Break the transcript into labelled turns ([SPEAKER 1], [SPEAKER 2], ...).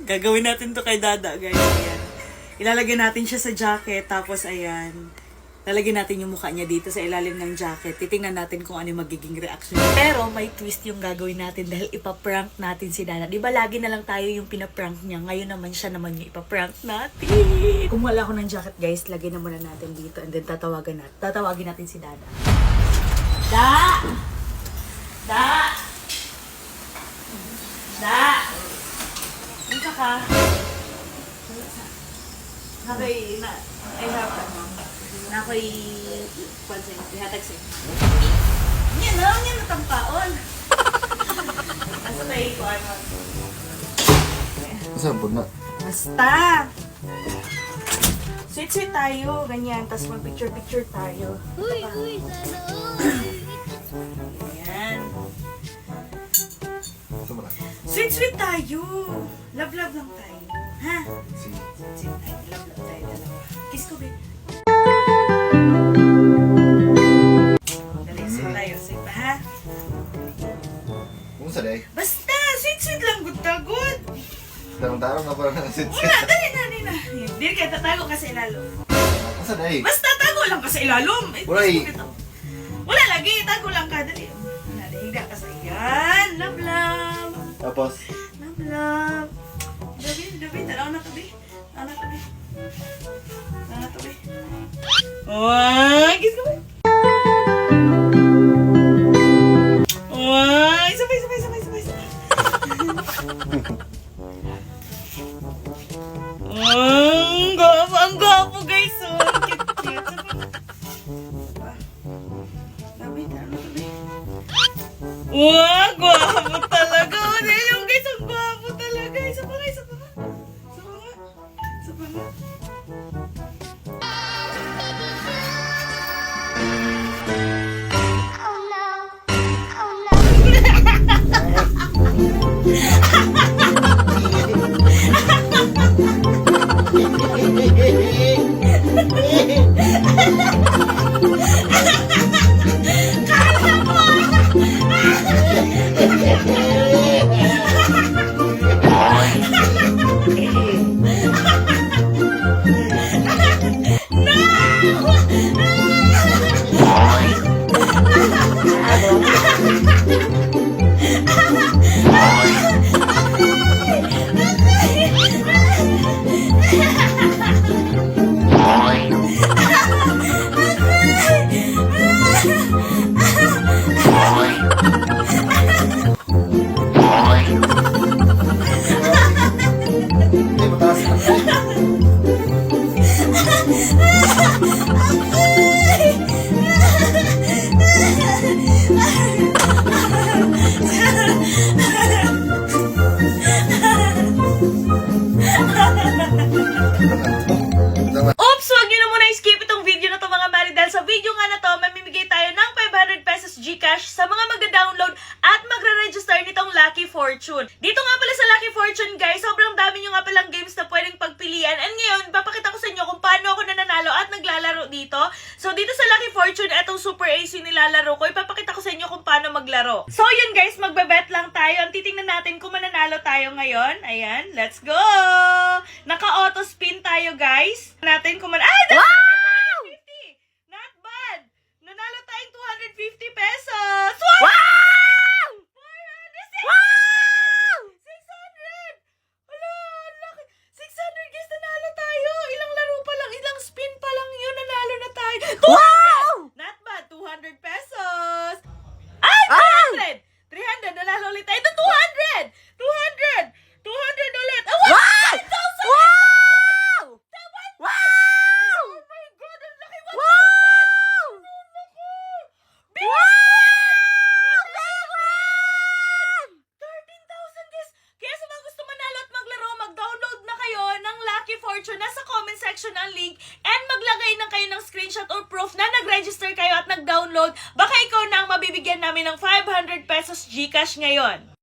[SPEAKER 1] Gagawin natin to kay Dada, guys. Ayan. Ilalagay natin siya sa jacket, tapos ayan. Lalagyan natin yung mukha niya dito sa ilalim ng jacket. Titingnan natin kung ano yung magiging reaction. Pero may twist yung gagawin natin dahil ipaprank natin si Dada. Di ba lagi na lang tayo yung pinaprank niya? Ngayon naman siya naman yung ipaprank natin. Kumuha ako ng jacket, guys. Lagay na muna natin dito and then tatawagin natin si Dada. Da! Da! Da! Ano ka? Nakoy pansin, ihatag sa'yo. Yan na tampaon. Nasa tayo ko, ano.
[SPEAKER 2] Saan po na?
[SPEAKER 1] Basta! Sweet tayo, ganyan. Tapos mag-picture tayo.
[SPEAKER 3] Uy, sana all.
[SPEAKER 1] Ayan.
[SPEAKER 2] Saan mo na?
[SPEAKER 1] Sweet tayo. Love lang tayo. Ha?
[SPEAKER 2] Sige.
[SPEAKER 1] Sweet tayo. Love tayo dalawa. Kiss ko, babe. Dali, sweet tayo. Sweet pa, ha?
[SPEAKER 2] Kung saan eh?
[SPEAKER 1] Basta! Sweet lang. Good.
[SPEAKER 2] Tarong-tarong na parang nasit.
[SPEAKER 1] Wala, dali na. Hindi ka, tatago ka sa ilalom.
[SPEAKER 2] Kung saan eh?
[SPEAKER 1] Basta, tago lang ka sa ilalom.
[SPEAKER 2] Uray.
[SPEAKER 1] Wala lagi, tago lang ka. Dali. Higa ka sa iyan. Love.
[SPEAKER 2] Tapos?
[SPEAKER 1] Love. Dabi, tanaw na to, be. Oh, kiss ko, be. Oh, sabay. Ang gwapo, guys. So, cute. Dabi, ano to, be? Wow, gwapo talaga. Yung guys, ang gwapo talaga. Isa pa nga.
[SPEAKER 3] Oh no.
[SPEAKER 2] Hindi, mataas na.
[SPEAKER 1] Oops! Huwag nyo na muna i-skip itong video na to, mga mari. Dahil sa video nga na to, mamimigay tayo ng 500 pesos Gcash sa mga mag-download at magre-register nitong Lucky Fortune. Dito nga pala sa Lucky Fortune, guys, sobrang dami nyo nga palang games na pwedeng pagpilian. And ngayon, papakita ko sa inyo kung paano ako nananalo at naglalaro dito. So, dito sa Lucky Fortune, etong Super AC nilalaro ko. Ipapakita ko sa inyo kung paano maglaro. So, yun guys, magbe-bet lang tayo. Ang titingnan natin kung mananalo tayo ngayon. Ayan, let's go! Naka-auto spin tayo, guys. Natin kung wow! 250! Not bad! Nanalo tayong 250 pesos! Wow! 400! Wow! 600! Wala, laki. 600 guys, nanalo tayo. Ilang laro pa lang, ilang spin pa lang yun, nanalo na tayo. 200! Wow! Not bad, 200 pesos! Ay, 300! 300, nanalo ulit tayo. 200! 200! 200 ulit! Oh, wow! 1,000! Wow! Wow! Oh my God, ang laki! 1,000! Wow! Wow! 13,000 guys! Kaya sa mga gusto manalo at maglaro, mag-download na kayo ng Lucky Fortune. Nasa comment section ang link and maglagay na kayo ng screenshot or proof na nag-register kayo at nag-download. Baka ikaw na ang mabibigyan namin ng 500 pesos Gcash ngayon.